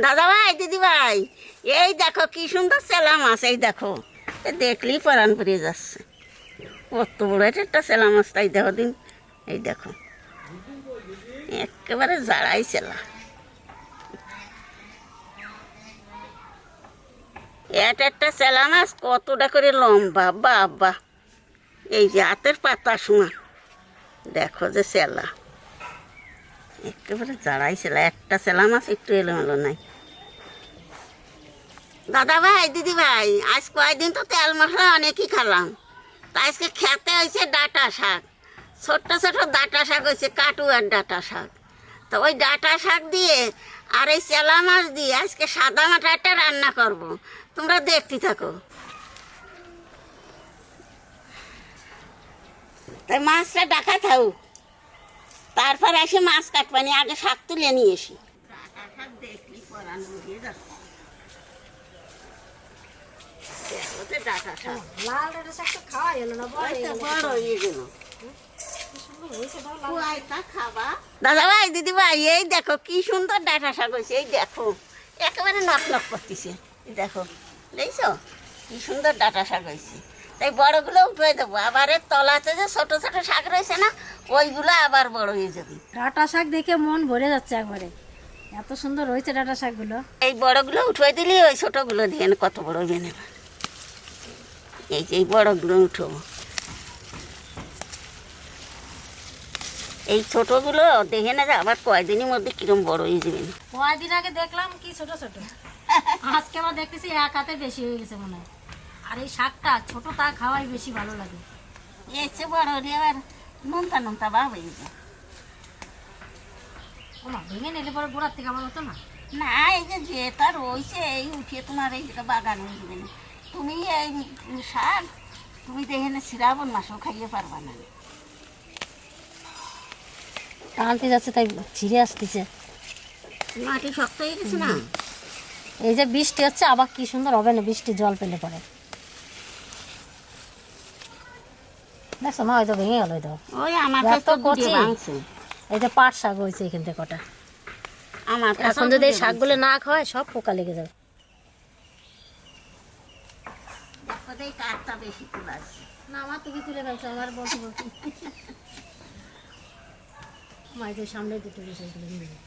দাদা ভাই, দিদি ভাই, এই দেখো কি সুন্দর চেলা মাছ। এই দেখো, দেখলেই পরাণ পড়ে যাচ্ছে। কত বড় একটা চেলা মাছ, তাই দেখো দিন। এই দেখো, একেবারে জাড়াই চেলা। একটা চেলা মাছ কতটা করে লম্বা, বাবা! এই যে হাতের পাতা সমান। দেখো যে চেলা, একেবারে জাড়াই চেলা। একটা চেলা মাছ একটু এলোমেলো নাই। দাদা ভাই, দিদি ভাই, আজ কয়েকদিন তো তেল মশলা অনেকই খেলাম। তা আজকে খেতে হয়েছে ডাঁটা শাক। ছোট্ট ছোট ডাঁটা শাক হয়েছে, কাটুয়ার ডাঁটা শাক। তো ওই ডাঁটা শাক দিয়ে আর এই চেলা মাছ দিয়ে আজকে সাদা মাটা একটা রান্না করব। তোমরা দেখতে থাকো। তাই মাছটা ডাকা থাও, তারপর এসে মাছ কাটবানি। আগে শাক তুলে নিয়ে এসি। ডাঁটা শাক দেখলি পরান বুঝিয়ে যাচ্ছে। ডাঁটা শাক, লাল ডাঁটা শাক তো খাওয়া গেল না, বড় হয়ে গেল। দাদা ভাই, দিদি ভাই, এই দেখো কি সুন্দর ডাঁটা শাক হয়েছে। এই দেখো, একেবারে নক নক করতেছে। দেখো, দেখছো কি সুন্দর ডাঁটা শাক হয়েছে। তাই বড়গুলো উঠে দেবো। আবার এর তলাতে যে ছোট ছোট শাক রয়েছে না, ওইগুলো আবার বড় হয়ে যাবে। ডাঁটা শাক দেখে মন ভরে যাচ্ছে একবারে, এত সুন্দর হয়েছে ডাঁটা শাকগুলো। এই বড়গুলো উঠে দিলে ওই ছোটগুলো দিয়ে কত বড় হবে না। এই যে এই বড়গুলো উঠবো, এই ছোটগুলো দেখে না যে আবার কয়দিনের মধ্যে কিরম বড় হয়ে যাবে। কয়দিন আগে দেখলাম কি ছোট ছোট, আজকে আবার দেখতেছি এক হাতে বেশি হয়ে গেছে মনে হয়। আর এই শাকটা ছোট, তা খাওয়াই বেশি ভালো লাগে। এর চেয়ে বড় হলে আবার নোনতা নোনতা ভাব হয়ে যায়। ও মা, ভেঙে নিলে পরে গোড়ার থেকে আমার হতো না। না, এই যে যেটা রয়েছে এই উঠিয়ে তোমার এই যেটা বাগান হয়ে যাবে না। তুমি এই শাক তুমি দেখে না শ্রাবণ মাসও খাইয়ে পারবা না। টানতে যাচ্ছে তাই ছিঁড়ে আসতেছে। মাটি শক্ত হয়ে গেছে না। এই যে বৃষ্টি হচ্ছে, আবার কি সুন্দর হবে না বৃষ্টি জল পেলে পরে। দেখছো মা, ওই তো ভেঙে গেল। ওই আমার কাছে কচি ভাঙছে। এই যে পাট শাক হয়েছে এখান থেকে কটা। আমার এখন যদি এই শাকগুলো না খাওয়ায় সব পোকা লেগে যাবে। দেখো এই কাঠটা বেশি তুলে আসছে। না, আমার তুমি তুলে ফেলছো, আমার বলতে বলতে মা এই সামনে দুটো বিষয়গুলো নিয়ে।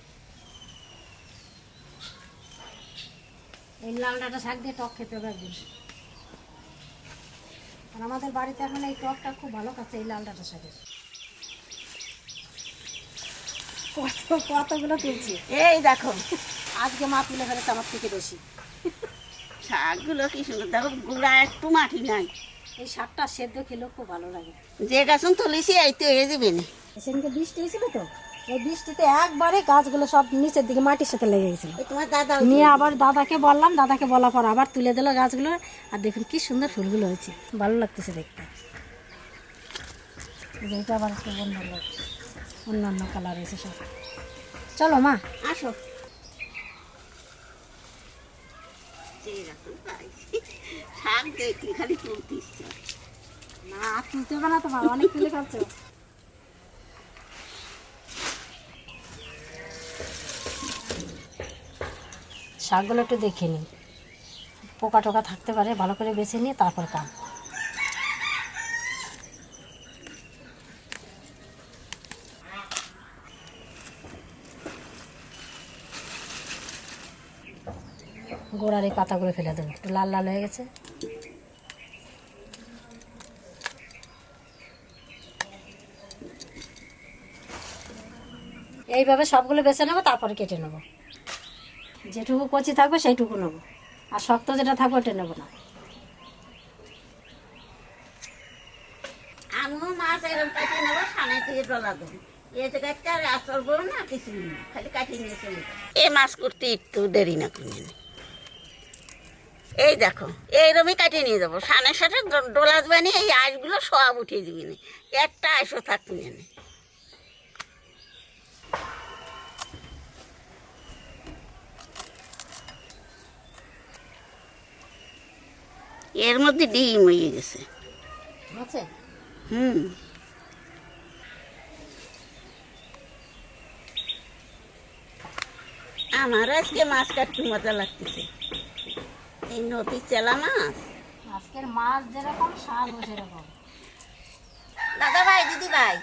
এই লাল ডাঁটা শাক দিয়ে টক খেতে হবে একদিন। আর আমাদের বাড়িতে এখন এই টকটা খুব ভালো খাচ্ছে, এই লাল ডাঁটা শাকের। কতগুলো তুলছি। এই দেখো, আজকে মা তুলে ফেলেছে আমার থেকে বেশি। শাকগুলো কি সুন্দর। দেখো গুঁড়া একটু মাটি নাই। এই শাকটা সেদ্ধ খেলেও খুব ভালো লাগে। যে গাছন তুলেছি এই তো হয়ে যাবে না। সেদিনকে বৃষ্টি হয়েছিল তো, এই বৃষ্টিতে একবারে গাছগুলো সব নিচের দিকে মাটির সাথে লেগে গেছিল। তোমার দাদা নিয়ে আবার দাদাকে বললাম, দাদাকে বলার পর আবার তুলে দিল গাছগুলো। আর দেখুন কি সুন্দর ফুলগুলো হয়েছে, ভালো লাগতেছে দেখতে। এটা আবার একটু অন্যান্য কালার হয়েছে সব। চলো মা, আসো। শাক দেখি খালি তুলতে ইচ্ছে। না তুলতে হবে না তো মা, অনেক তুলে খাচ্ছ। শাকগুলো একটু দেখে নিই, পোকা টোকা থাকতে পারে, ভালো করে বেছে নিয়ে তারপর কাম। গোড়ার এই পাতাগুলো ফেলে দেবো, একটু লাল লাল হয়ে গেছে। এইভাবে সবগুলো বেছে নেবো, তারপরে কেটে নেবো। যেটুকু কচি থাকবে সেইটুকু নেবো, আর শক্ত যেটা থাকবে ওটা নেবো না। আমিও মাছ এরকম কাটিয়ে নেবো, সামনে থেকে ডলা দেবো। এতে কাটতে আর আসল বড় না কিছু নেই, খালি কাটিয়ে নিয়ে চলে যাবো। এই মাছ করতে একটু দেরি না করে। এই দেখো, এইরকমই কাটিয়ে নিয়ে যাবো। সানের সাথে ডোলা দেবে নি, এই আঁশগুলো সব উঠিয়ে দিবি না, একটা আঁশও থাকতে নেই। এর মধ্যে ডিম হয়ে গেছে। আছে হুম। আমার আজকে মাছ কাটতে মজা লাগতেছে, এই নদীর চেলা মাছ। আজকের মাছ যেরকম শাকও সেরকম। দাদা ভাই, দিদি ভাই,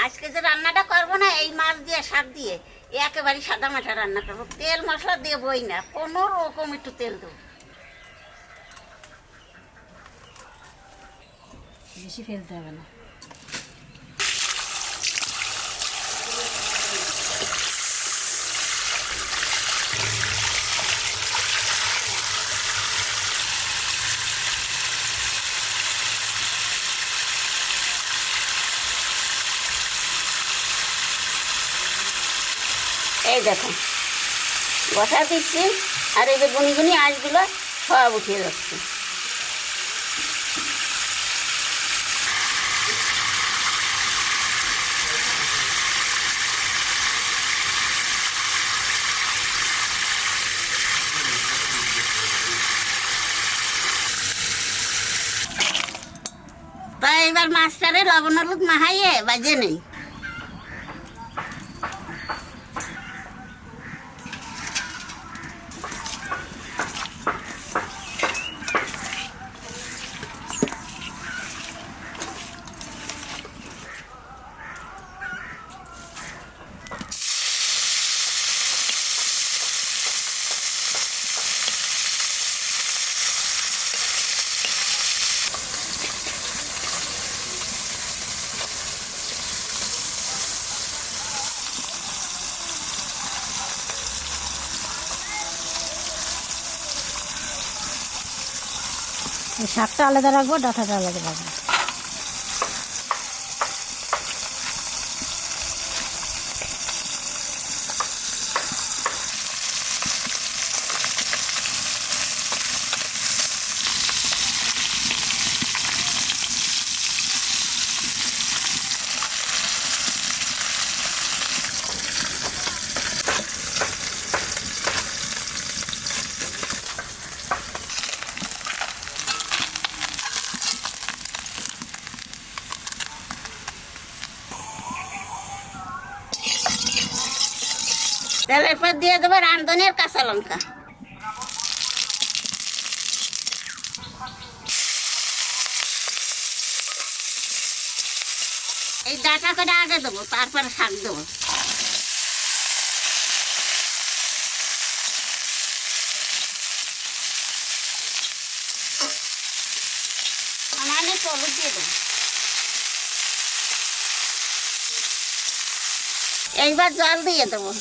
আজকে যে রান্নাটা করবো না এই মাছ দিয়ে শাক দিয়ে, একেবারে সাদা মাঠা রান্না করবো, তেল মশলা দেবই না, কোনো রকম একটু তেল দেবো। বেশি ফেলতে হবে না। এই দেখো বসা দিচ্ছি, আর এই যে গুনি গুনি আঁশগুলো সব উঠিয়ে যাচ্ছে। তাই এবার মাছটারে লবণ হলুদ মাখাইয়ে বাজে নেই। এই শাকটা আলাদা রাখবো, ডাঁটাটা আলাদা রাখবো। তেলের পর দিয়ে দেবো রাঁধুনির কাঁচা লঙ্কা। এই ডাঁটা করে আগে দেবো, তারপরে শাক দেবো। আমার হলুদ দিয়ে দেবো। এইবার জল দিয়ে দেবো।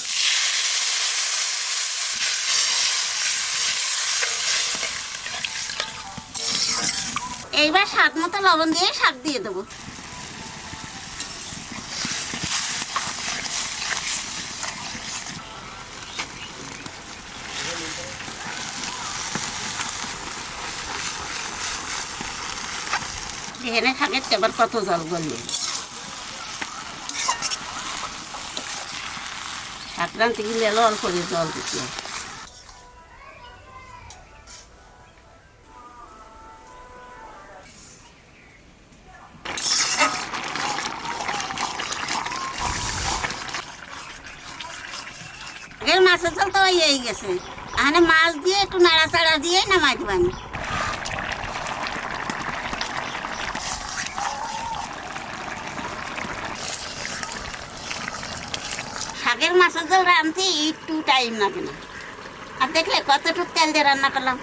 এইবার স্বাদ মতো লবণ দিয়ে শাক দিয়ে দেবো। এখানে শাকের এবার কত জল গড়লে, শাক রাঁধতে গেলে অল্প করে জল দিতে হয়। আগের মাছের জল তো হয়েই গেছে, এখানে মাছ দিয়ে একটু নাড়াচাড়া দিয়ে নামাই দেবানি। শাকের মাছের জল রাঁধতে একটু টাইম লাগে না। আর দেখলে কতটুকু তেল দিয়ে রান্না করলাম।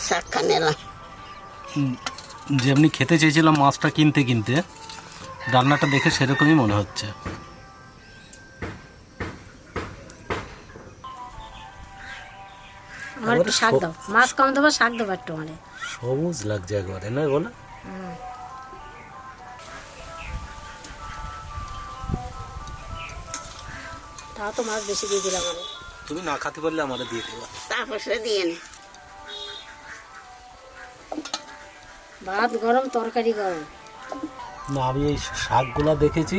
শাক খানেলাম। যেমনি খেতে চেয়েছিলাম মাছটা কিনতে কিনতে, রান্নাটা দেখে সেরকমই মনে হচ্ছে। আমার একটু শাক দাও, মাছ কম দেবো, শাক দেবো একটু। মানে সবুজ লাগছে একবারে, না বলো? তাও তো মাছ বেশি দিয়ে দিলাম আমি। তুমি না খেতে পারলে আমাদের দিয়ে দেবো। তারপর সে দিয়ে নে। ভাত গরম, তরকারি গরম। না, আমি এই শাকগুলা দেখেছি,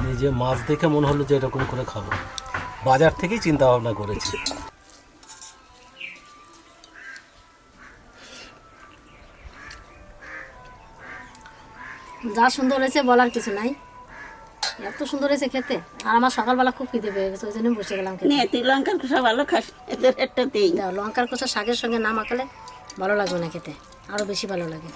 নিজে মাছ দেখে মনে হলো যে এরকম করে খাবো। বাজার থেকেই চিন্তা ভাবনা করেছি। যা সুন্দর হয়েছে বলার কিছু নাই, এত সুন্দর হয়েছে খেতে। আর আমার সকালবেলা খুব খিদে পেয়ে গেছে, ওই জন্য বসে গেলাম খেতে। নে তুই লঙ্কার খোসা ভালো খাস, এদের একটাতেই দাও, লঙ্কার কষা শাকের সঙ্গে না মাখালে ভালো লাগবে না খেতে, আরও বেশি ভালো লাগে।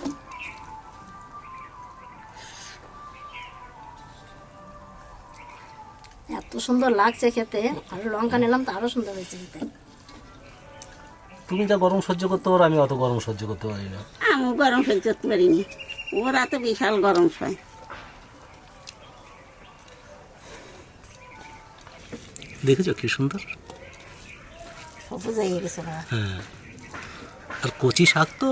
এত সুন্দর লাগছে খেতে, আর লঙ্কা নিলাম তো আরও সুন্দর হয়েছে খেতে। তুমি যা গরম সহ্য করতে পারো, আমি অত গরম সহ্য করতে পারি না। আমি গরম সহ্য করতে পারিনি, ওরা তো বিশাল গরম সয়। দেখেছো কি সুন্দর? সবুজ হয়ে গেছে না? হ্যাঁ, আর কচি শাক তো।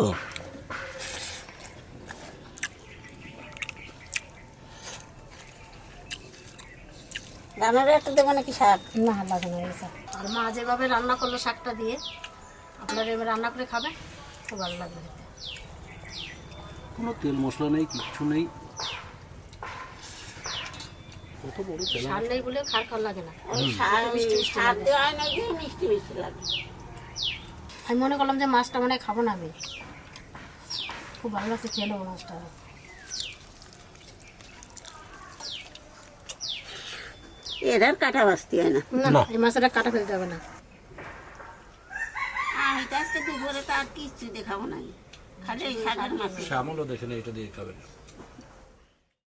রান্নার একটা দেবো নাকি শাক? না, লাগানো হয়ে গেছে। আর মা যেভাবে রান্না করলো শাকটা দিয়ে, আপনারা এবার রান্না করে খাবেন, খুব ভালো লাগবে খেতে। কোনো তেল মশলা নেই, কিচ্ছু নেই। কত বড় তেল! সার নেই বলে খার খাওয়া লাগে না। ওই শাক দেওয়া হয় না যে মিষ্টি মিষ্টি লাগে। আমি মনে করলাম যে মাছটা মানে খাবো না আমি, খুব ভালো লাগছে, খেয়ে নেবো মাছটা। এর আর কাটা বাঁচতে হয় না। না, না। এই মাছটা কাটা ফেলতে হবে না। আমি তো আজকে দুপুরে তো আর কিচ্ছু দেখাবো না, খালি ওই শাকের মাছ। শ্যামলও দেখে না, এটা দিয়ে খাবেন।